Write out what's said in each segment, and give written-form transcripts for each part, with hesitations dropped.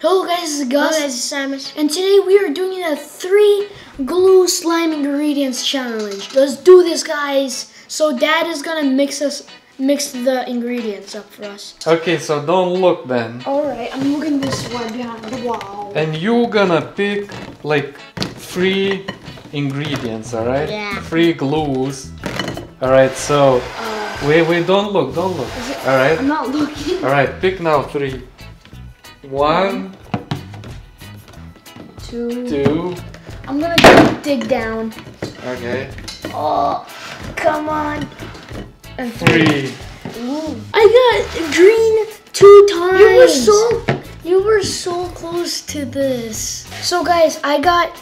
Hello guys, this is Gus. Hello guys, it's Simas. And today we are doing a 3 glue slime ingredients challenge. Let's do this, guys. So Dad is gonna mix the ingredients up for us. Okay, so don't look then. Alright, I'm looking this way behind the wall. And you're gonna pick like 3 ingredients, alright? Yeah. 3 glues. Alright, so wait, don't look. Alright? I'm not looking. Alright, pick now 3. 1, 2. I'm gonna dig down. Okay. Oh, come on. And 3. Ooh. I got green 2 times. You were so close to this. So guys, I got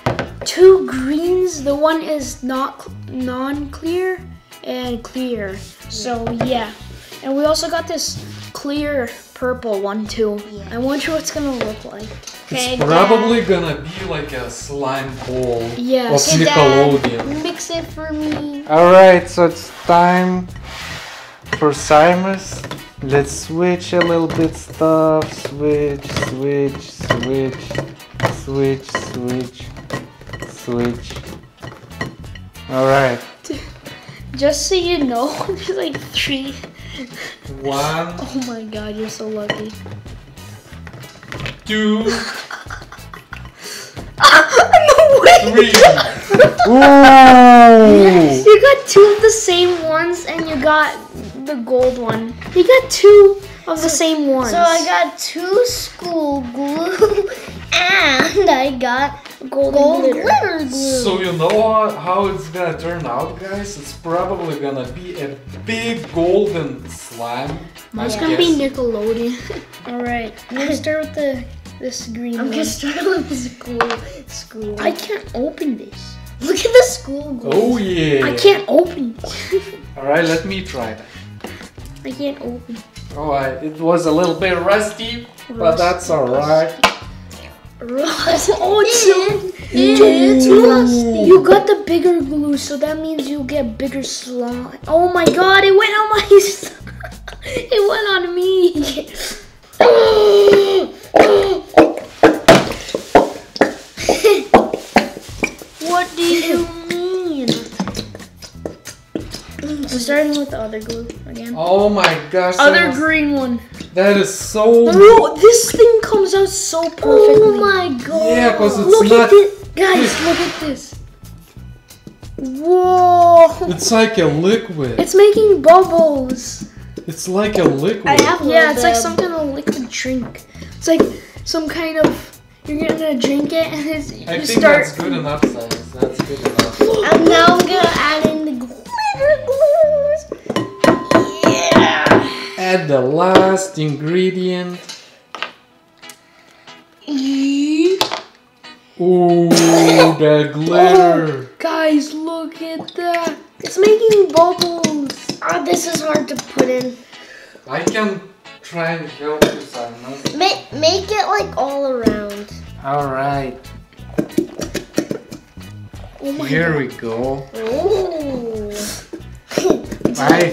2 greens. The one is not non-clear and clear. So yeah. And we also got this clear purple one too. Yeah. I wonder what it's gonna look like. It's probably gonna be like a slime ball of Dad, Nickelodeon. mix it for me. Alright, so it's time for Simas. Let's switch a little bit stuff. Switch. Alright. Just so you know, there's like 3. 1. Oh my god, you're so lucky. 2. No way! 3. Ooh! You got 2 of the same ones and you got the gold one. You got 2 of the same ones. So I got 2 school glue and I got gold glitter glue. So you know how it's gonna turn out, guys? It's probably gonna be a big golden slime. Mine's gonna be Nickelodeon. Alright, I'm gonna start with this green one. I'm gonna start with this school. I can't open this. Look at the school glue. Oh yeah! I can't open it. Alright, let me try that. I can't open it. Alright, it was a little bit rusty, but that's alright. Oh, It's rusty. You got the bigger glue, so that means you get bigger slime. Oh my god, it went on my it went on me. What do you mean? We're starting with the other glue again. Oh my gosh. Other green one. That is so... Bro, this thing comes out so perfectly. Oh my god. Yeah, because it's Look not... at this. Guys, look at this. Whoa. It's like a liquid. It's making bubbles. It's like a liquid. Yeah, it's like some kind of liquid drink. It's like some kind of... You're gonna drink it and I think that's good enough, Silas. That's good enough. And now I'm gonna add in the glitter glues. Yeah. Add the last ingredient. Ooh, the glitter. Oh, guys, look at that. It's making bubbles. Oh, this is hard to put in. I can try and help you, Silas. Make it like all around. Alright. Oh my Here god. we go. Ooh. I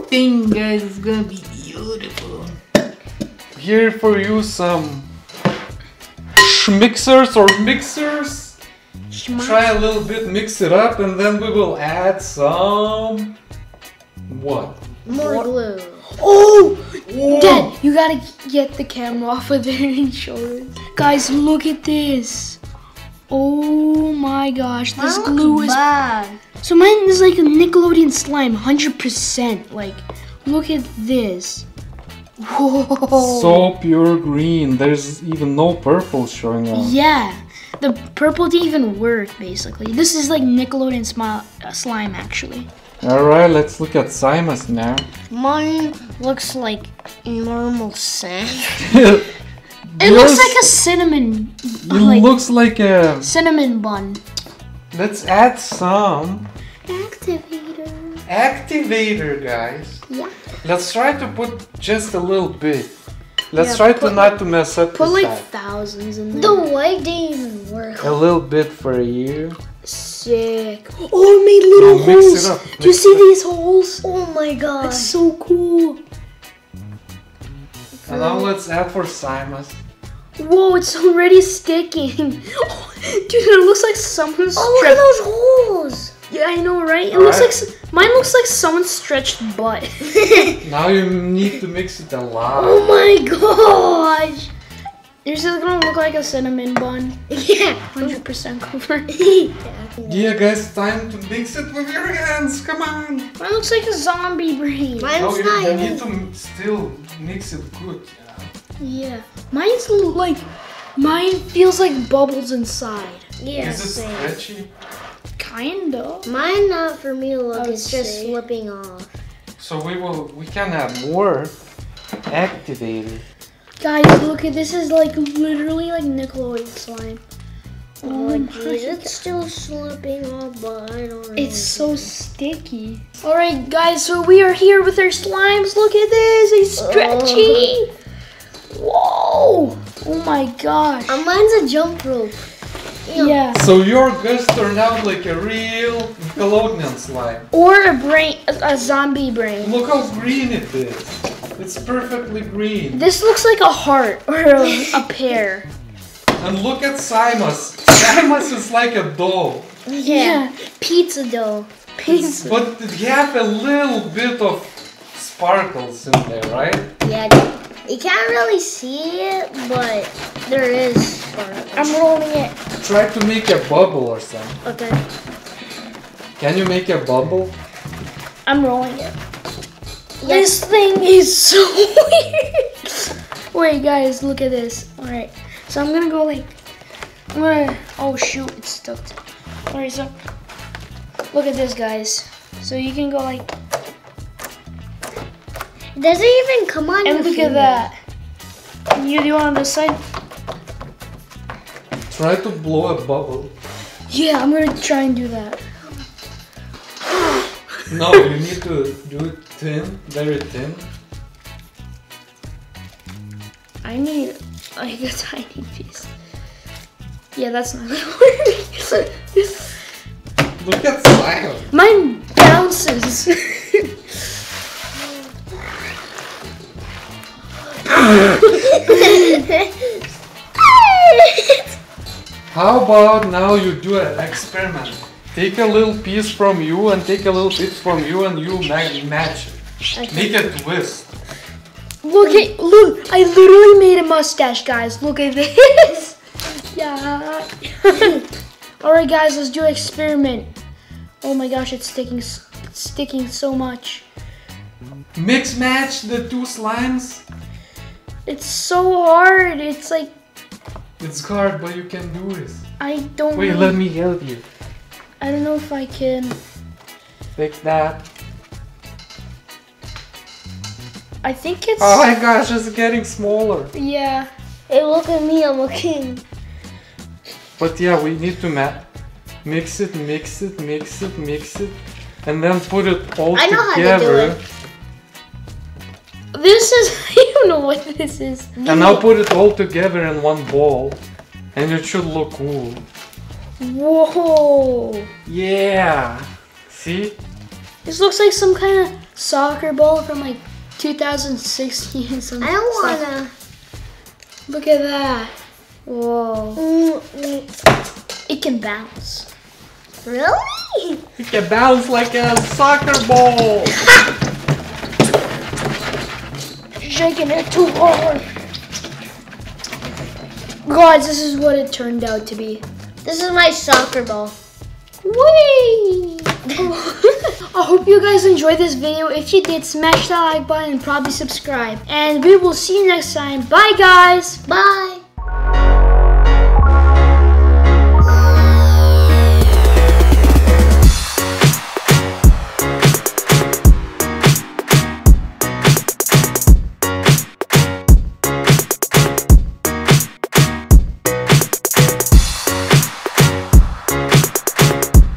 think guys, it's gonna be beautiful. Here for you some mixers. Try a little bit, mix it up, and then we will add some... What? More glue. Oh! Whoa. Dad, you gotta get the camera off of there and show it. Guys, look at this. Oh my gosh, this glue is... bad. So mine is like a Nickelodeon slime, 100%. Like, look at this. Whoa. So pure green. There's even no purple showing up. Yeah, the purple didn't even work, basically. This is like Nickelodeon slime, actually. Alright, let's look at Simas now. Mine looks like normal sand. It looks like a cinnamon, It looks like a... cinnamon bun. Let's add some Activator. guys. Yeah. Let's try to put just a little bit. Let's Yeah, try to not to mess up Put the like side. thousands in there. The white didn't even work. A little bit for you. Sick. Oh, it made little Now mix holes. it up, Do you mix see it up. these holes? Oh my god. It's so cool. And now let's add for Simas. Whoa, it's already sticking. Oh, dude, it looks like someone's look at those holes. Yeah, I know, right? It looks like mine looks like someone's stretched butt. Now you need to mix it a lot. Oh my gosh! Yours is gonna look like a cinnamon bun. Yeah, 100% covered. Yeah, guys, time to mix it with your hands. Come on. Mine looks like a zombie brain. Mine's You not need to still mix it good. Yeah, mine's like mine feels like bubbles inside. Yeah, Is it same. stretchy? Kinda. Mine not for me to look. I would It's just say. slipping off. So we can have more activated. Guys, look at this. Is like literally like Nickelodeon slime. Oh, jeez, it's still slipping off, but I don't know. It's so sticky. All right, guys. So we are here with our slimes. Look at this. It's stretchy. Whoa! Oh my gosh. Mine's a jump rope. Yeah. So your Gust turned out like a real Nickelodeon slime. Or a zombie brain. Look how green it is. It's perfectly green. This looks like a heart or a pear. And look at Simas. Simas is like a doll. Yeah. Pizza dough. Pizza. But you have a little bit of sparkles in there, right? Yeah, you can't really see it, but there is sparkles. I'm rolling it. Try to make a bubble or something. Okay. Can you make a bubble? I'm rolling it. This thing is so weird. Wait, guys, look at this. All right, so I'm gonna go like, oh shoot, it's stuck. All right, so look at this, guys. So you can go like, Does it even come on and your look finger? at that. You do it on this side. Try to blow a bubble. Yeah, I'm gonna try and do that. No, you need to do it thin, very thin. I need like a tiny piece. Yeah, that's not gonna work. Look at slime. Mine bounces. How about now you do an experiment? Take a little piece from you and take a little piece from you and you match it. Make a twist. Look! I literally made a mustache, guys. Look at this. Yeah. All right, guys, let's do an experiment. Oh my gosh, it's sticking so much. Mix match the two slimes. It's so hard. It's like It's hard, but you can do this. I don't. Wait, know. let me help you. I don't know if I can. Like that. I think it's. Oh my gosh, it's getting smaller. Yeah. Hey, look at me, I'm looking. But yeah, we need to mix it, and then put it all I know how to do together. it. This is. I don't know what this is. And now put it all together in one bowl, and it should look cool. Whoa. Yeah. See? This looks like some kind of soccer ball from like 2016 or something. I don't wanna. Look at that. Whoa. It can bounce. Really? It can bounce like a soccer ball. Shaking it too hard. Guys, this is what it turned out to be. This is my soccer ball. Whee! I hope you guys enjoyed this video. If you did, smash that like button and probably subscribe. And we will see you next time. Bye, guys. Bye.